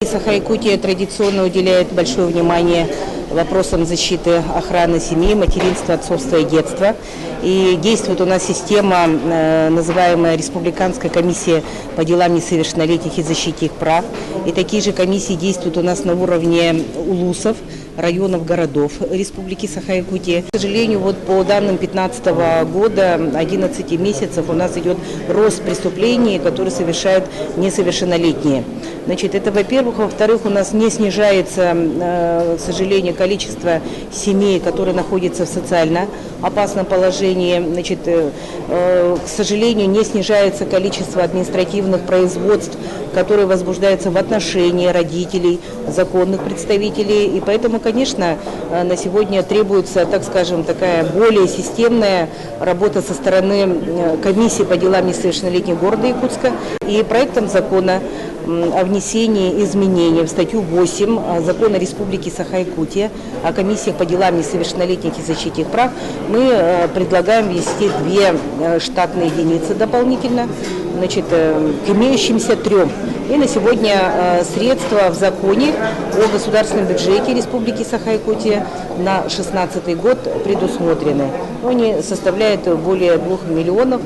Саха-Якутия традиционно уделяет большое внимание вопросам защиты охраны семьи, материнства, отцовства и детства. И действует у нас система, называемая Республиканская комиссия по делам несовершеннолетних и защите их прав. И такие же комиссии действуют у нас на уровне улусов, районов, городов Республики Саха-Якутия. К сожалению, вот по данным 2015 года, 11 месяцев, у нас идет рост преступлений, которые совершают несовершеннолетние. Значит, это во-первых. Во-вторых, у нас не снижается, к сожалению, количество семей, которые находятся в социально опасном положении. Значит, к сожалению, не снижается количество административных производств, которые возбуждаются в отношении родителей, законных представителей. И поэтому, конечно, на сегодня требуется, так скажем, такая более системная работа со стороны комиссии по делам несовершеннолетних города Якутска. И проектом закона о внесении изменений в статью 8 Закона Республики Саха-Якутия о комиссиях по делам несовершеннолетних и защите их прав мы предлагаем ввести 2 штатные единицы дополнительно, значит, к имеющимся 3. И на сегодня средства в законе о государственном бюджете Республики Саха-Якутия на 2016 год предусмотрены. Они составляют более 2 миллионов.